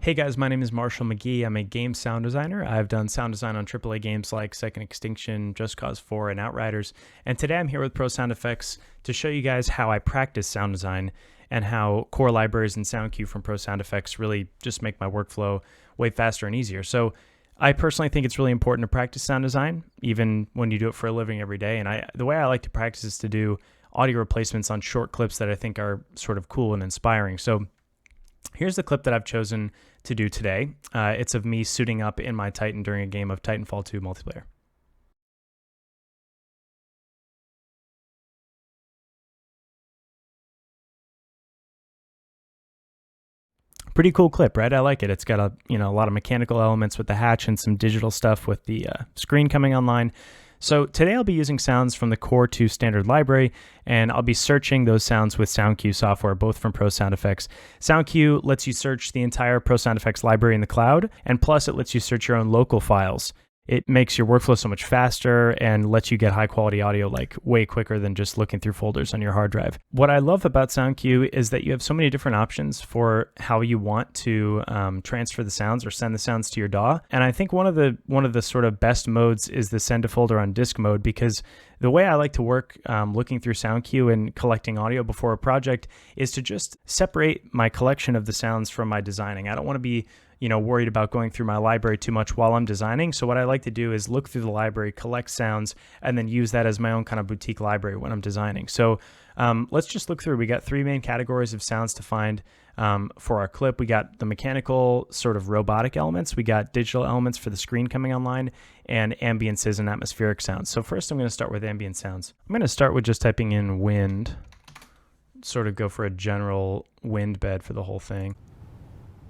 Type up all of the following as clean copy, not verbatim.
Hey guys, my name is Marshall McGee. I'm a game sound designer. I've done sound design on AAA games like Second Extinction, Just Cause 4, and Outriders. And today I'm here with Pro Sound Effects to show you guys how I practice sound design and how core libraries and SoundQ from Pro Sound Effects really just make my workflow way faster and easier. So I personally think it's really important to practice sound design, even when you do it for a living every day. And the way I like to practice is to do audio replacements on short clips that I think are sort of cool and inspiring. So here's the clip that I've chosen to do today. It's of me suiting up in my Titan during a game of Titanfall 2 multiplayer. Pretty cool clip, right? I like it. It's got a lot of mechanical elements with the hatch and some digital stuff with the screen coming online. So today I'll be using sounds from the Core 2 standard library, and I'll be searching those sounds with SoundQ Software, both from Pro Sound Effects. SoundQ lets you search the entire Pro Sound Effects library in the cloud, and plus it lets you search your own local files. It makes your workflow so much faster and lets you get high quality audio like way quicker than just looking through folders on your hard drive. What I love about SoundQ is that you have so many different options for how you want to transfer the sounds or send the sounds to your DAW. And I think one of the sort of best modes is the send to folder on disk mode, because the way I like to work looking through SoundQ and collecting audio before a project is to just separate my collection of the sounds from my designing. I don't want to be worried about going through my library too much while I'm designing. So what I like to do is look through the library, collect sounds, and then use that as my own kind of boutique library when I'm designing. So let's just look through. We got three main categories of sounds to find for our clip. We got the mechanical sort of robotic elements. We got digital elements for the screen coming online, and ambiences and atmospheric sounds. So first I'm going to start with ambient sounds. I'm going to start with just typing in wind, sort of go for a general wind bed for the whole thing.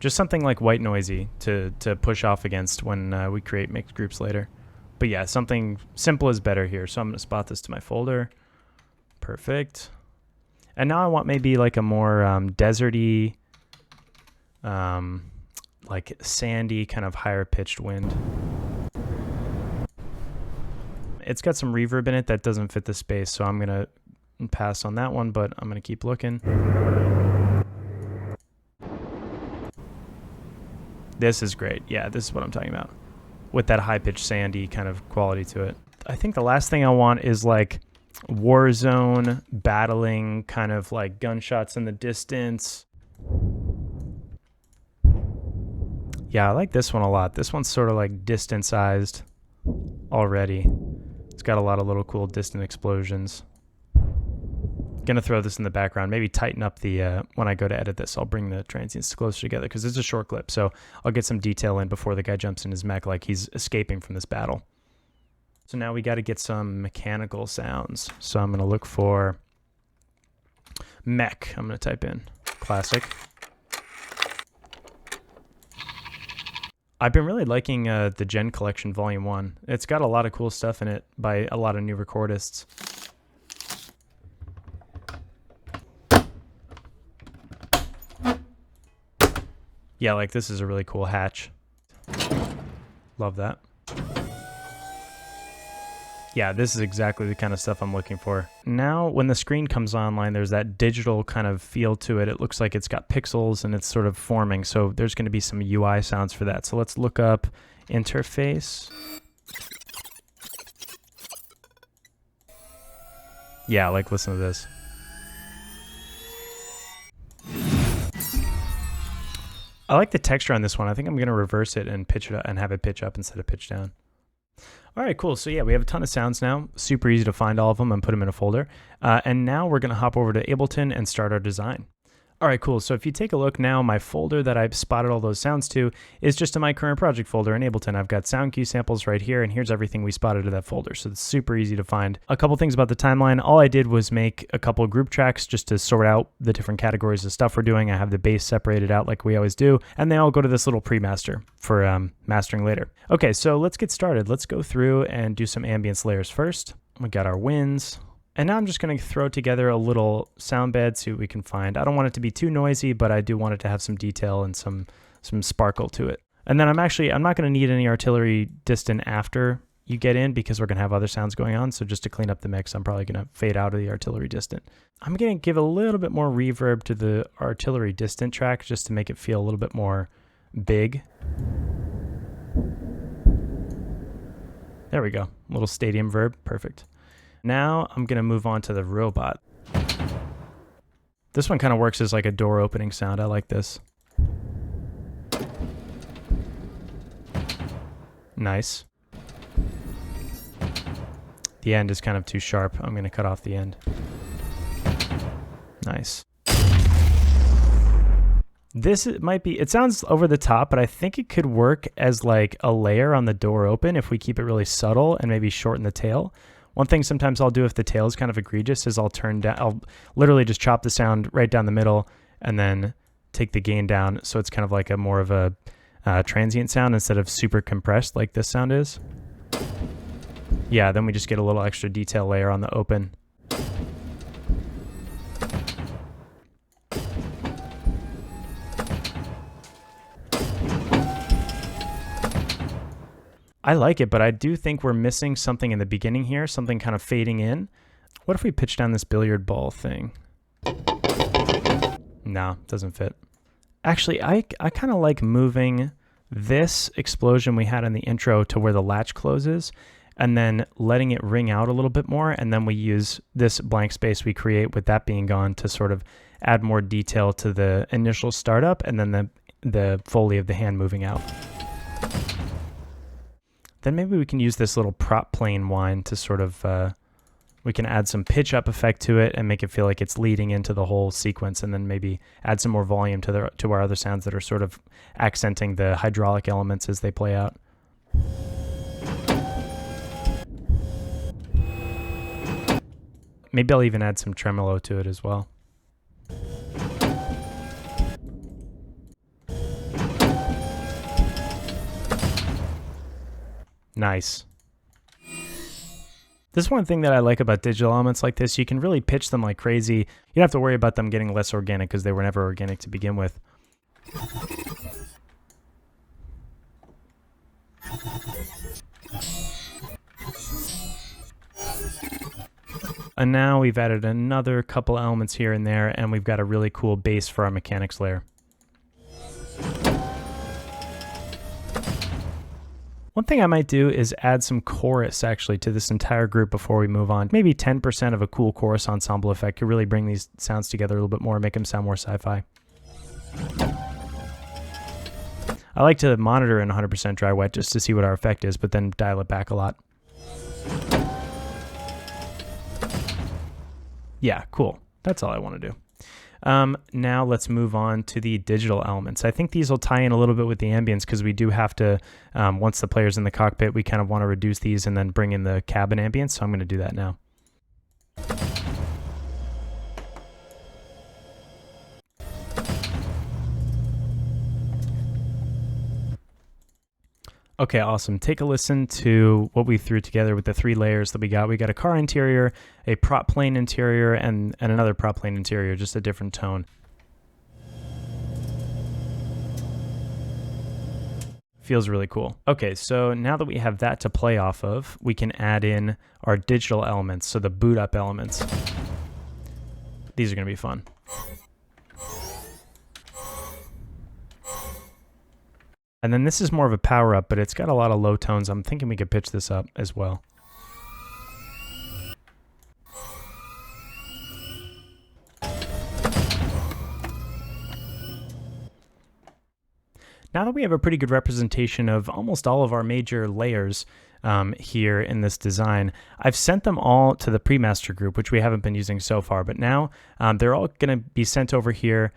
Just something like white noisy to push off against when we create mixed groups later. But yeah, something simple is better here. So I'm going to spot this to my folder. Perfect. And now I want maybe like a more deserty, like sandy, kind of higher pitched wind. It's got some reverb in it that doesn't fit the space, so I'm going to pass on that one, but I'm going to keep looking. This is great. Yeah, this is what I'm talking about, with that high-pitched sandy kind of quality to it. I think the last thing I want is like war zone battling, kind of like gunshots in the distance. Yeah, I like this one a lot. This one's sort of like distance-sized already. It's got a lot of little cool distant explosions. Gonna throw this in the background, maybe tighten up the when I go to edit this. I'll bring the transients closer together because it's a short clip, so I'll get some detail in before the guy jumps in his mech like he's escaping from this battle. So now we got to get some mechanical sounds, so I'm gonna look for mech. I'm gonna type in classic. I've been really liking the Gen Collection Volume 1. It's got a lot of cool stuff in it by a lot of new recordists. Yeah, like this is a really cool hatch. Love that. Yeah, this is exactly the kind of stuff I'm looking for. Now, when the screen comes online, there's that digital kind of feel to it. It looks like it's got pixels and it's sort of forming. So there's going to be some UI sounds for that. So let's look up interface. Yeah, like listen to this. I like the texture on this one. I think I'm going to reverse it and pitch it up and have it pitch up instead of pitch down. All right, cool. So yeah, we have a ton of sounds now. Super easy to find all of them and put them in a folder. And now we're going to hop over to Ableton and start our design. All right, cool. So if you take a look now, my folder that I've spotted all those sounds to is just in my current project folder in Ableton. I've got SoundQ samples right here, and here's everything we spotted to that folder. So it's super easy to find. A couple things about the timeline. All I did was make a couple of group tracks just to sort out the different categories of stuff we're doing. I have the bass separated out like we always do, and they all go to this little pre-master for mastering later. Okay, so let's get started. Let's go through and do some ambience layers first. We got our winds. And now I'm just going to throw together a little sound bed, see what we can find. I don't want it to be too noisy, but I do want it to have some detail and some sparkle to it. And then I'm not going to need any artillery distant after you get in because we're going to have other sounds going on. So just to clean up the mix, I'm probably going to fade out of the artillery distant. I'm going to give a little bit more reverb to the artillery distant track just to make it feel a little bit more big. There we go. Little stadium verb. Perfect. Now I'm going to move on to the robot. This one kind of works as like a door opening sound. I like this. Nice. The end is kind of too sharp. I'm going to cut off the end. Nice. This might be, it sounds over the top, but I think it could work as like a layer on the door open if we keep it really subtle and maybe shorten the tail. One thing sometimes I'll do if the tail is kind of egregious is I'll literally just chop the sound right down the middle and then take the gain down so it's kind of like a more of a transient sound instead of super compressed like this sound is. Yeah, then we just get a little extra detail layer on the open. I like it, but I do think we're missing something in the beginning here, something kind of fading in. What if we pitch down this billiard ball thing? No, doesn't fit. Actually, I kind of like moving this explosion we had in the intro to where the latch closes and then letting it ring out a little bit more, and then we use this blank space we create with that being gone to sort of add more detail to the initial startup and then the Foley of the hand moving out. Then maybe we can use this little prop plane whine to sort of, we can add some pitch up effect to it and make it feel like it's leading into the whole sequence, and then maybe add some more volume to our other sounds that are sort of accenting the hydraulic elements as they play out. Maybe I'll even add some tremolo to it as well. Nice. This is one thing that I like about digital elements like this. You can really pitch them like crazy. You don't have to worry about them getting less organic because they were never organic to begin with. And now we've added another couple elements here and there, and we've got a really cool bass for our mechanics layer. One thing I might do is add some chorus actually to this entire group before we move on. Maybe 10% of a cool chorus ensemble effect could really bring these sounds together a little bit more, make them sound more sci-fi. I like to monitor in 100% dry wet just to see what our effect is, but then dial it back a lot. Yeah, cool. That's all I want to do. Now let's move on to the digital elements. I think these will tie in a little bit with the ambience because we do have to, once the player's in the cockpit, we kind of want to reduce these and then bring in the cabin ambience, so I'm going to do that now. Okay, awesome. Take a listen to what we threw together with the three layers that we got. We got a car interior, a prop plane interior, and another prop plane interior, just a different tone. Feels really cool. Okay, so now that we have that to play off of, we can add in our digital elements, so the boot up elements. These are going to be fun. And then this is more of a power up, but it's got a lot of low tones. I'm thinking we could pitch this up as well. Now that we have a pretty good representation of almost all of our major layers here in this design, I've sent them all to the pre-master group, which we haven't been using so far, but now they're all going to be sent over here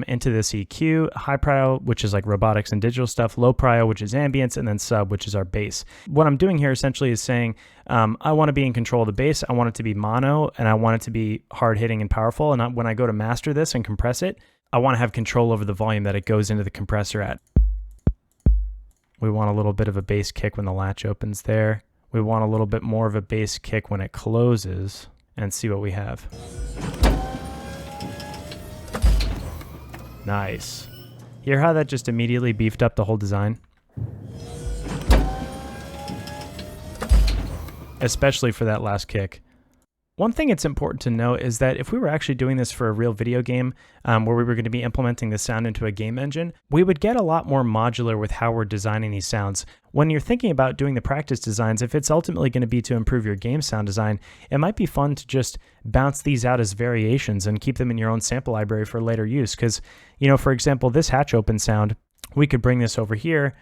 into this EQ, high prio, which is like robotics and digital stuff, low prio, which is ambience, and then sub, which is our bass. What I'm doing here essentially is saying, I want to be in control of the bass, I want it to be mono, and I want it to be hard hitting and powerful, and when I go to master this and compress it, I want to have control over the volume that it goes into the compressor at. We want a little bit of a bass kick when the latch opens there. We want a little bit more of a bass kick when it closes, and see what we have. Nice. Hear how that just immediately beefed up the whole design? Especially for that last kick. One thing it's important to note is that if we were actually doing this for a real video game where we were going to be implementing the sound into a game engine, we would get a lot more modular with how we're designing these sounds. When you're thinking about doing the practice designs, if it's ultimately going to be to improve your game sound design, it might be fun to just bounce these out as variations and keep them in your own sample library for later use. Because, for example, this hatch open sound, we could bring this over here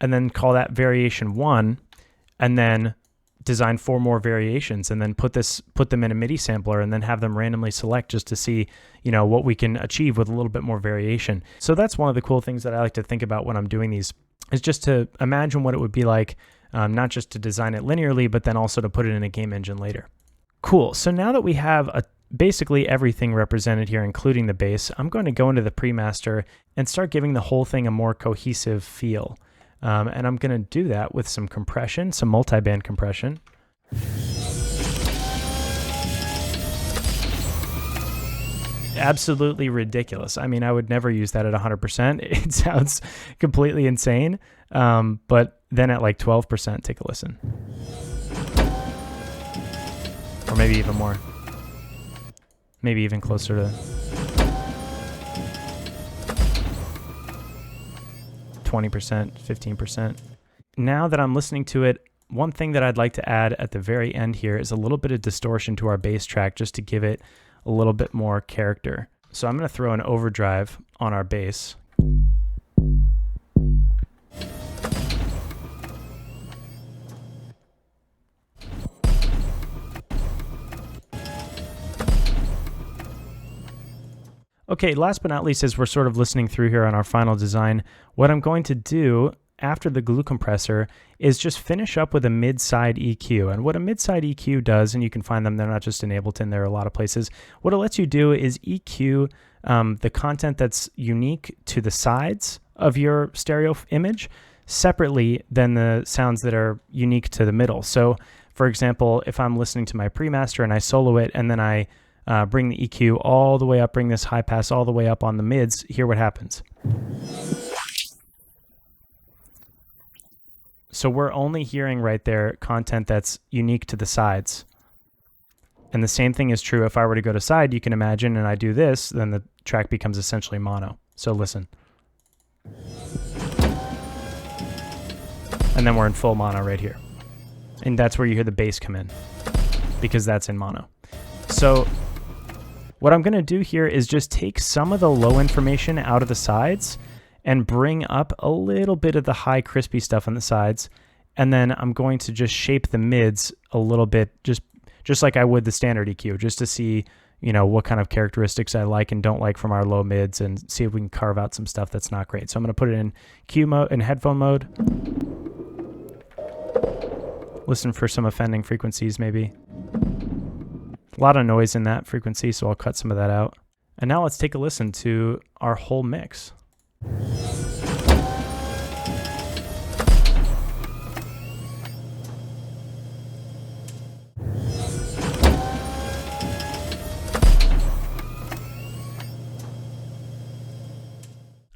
and then call that variation 1, and then design 4 more variations, and then put them in a MIDI sampler and then have them randomly select just to see, what we can achieve with a little bit more variation. So that's one of the cool things that I like to think about when I'm doing these, is just to imagine what it would be like, not just to design it linearly, but then also to put it in a game engine later. Cool. So now that we have basically everything represented here, including the bass, I'm going to go into the pre-master and start giving the whole thing a more cohesive feel. And I'm going to do that with some compression, some multi-band compression. Absolutely ridiculous. I mean, I would never use that at 100%. It sounds completely insane. But then at like 12%, take a listen. Or maybe even more. Maybe even closer to 20%, 15%. Now that I'm listening to it, one thing that I'd like to add at the very end here is a little bit of distortion to our bass track just to give it a little bit more character. So I'm going to throw an overdrive on our bass. Okay, last but not least, as we're sort of listening through here on our final design, what I'm going to do after the glue compressor is just finish up with a mid-side EQ. And what a mid-side EQ does, and you can find them, they're not just in Ableton, there are a lot of places. What it lets you do is EQ the content that's unique to the sides of your stereo image separately than the sounds that are unique to the middle. So, for example, if I'm listening to my pre-master and I solo it and then I bring the EQ all the way up, bring this high pass all the way up on the mids, hear what happens. So we're only hearing right there content that's unique to the sides. And the same thing is true if I were to go to side, you can imagine, and I do this, then the track becomes essentially mono. So listen. And then we're in full mono right here. And that's where you hear the bass come in, because that's in mono. So what I'm going to do here is just take some of the low information out of the sides and bring up a little bit of the high crispy stuff on the sides. And then I'm going to just shape the mids a little bit, just like I would the standard EQ, just to see, what kind of characteristics I like and don't like from our low mids, and see if we can carve out some stuff that's not great. So I'm going to put it in Q mode, in headphone mode. Listen for some offending frequencies maybe. A lot of noise in that frequency, so I'll cut some of that out. And now let's take a listen to our whole mix.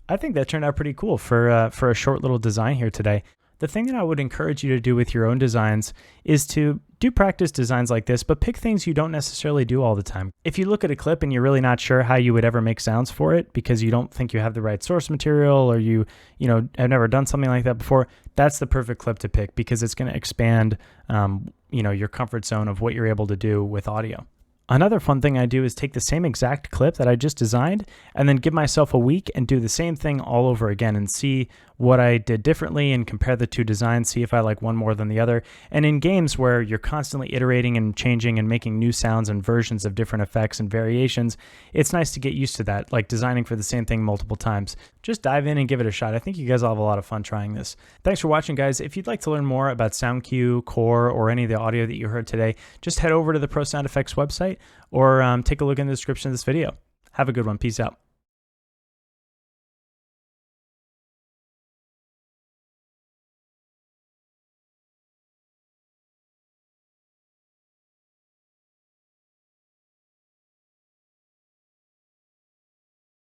I think that turned out pretty cool for a short little design here today. The thing that I would encourage you to do with your own designs is to do practice designs like this, but pick things you don't necessarily do all the time. If you look at a clip and you're really not sure how you would ever make sounds for it because you don't think you have the right source material, or you have never done something like that before, that's the perfect clip to pick, because it's going to expand your comfort zone of what you're able to do with audio. Another fun thing I do is take the same exact clip that I just designed and then give myself a week and do the same thing all over again and see what I did differently and compare the two designs, see if I like one more than the other. And in games where you're constantly iterating and changing and making new sounds and versions of different effects and variations, it's nice to get used to that, like designing for the same thing multiple times. Just dive in and give it a shot. I think you guys will have a lot of fun trying this. Thanks for watching, guys. If you'd like to learn more about SoundQ, Core, or any of the audio that you heard today, just head over to the Pro Sound Effects website or take a look in the description of this video. Have a good one. Peace out.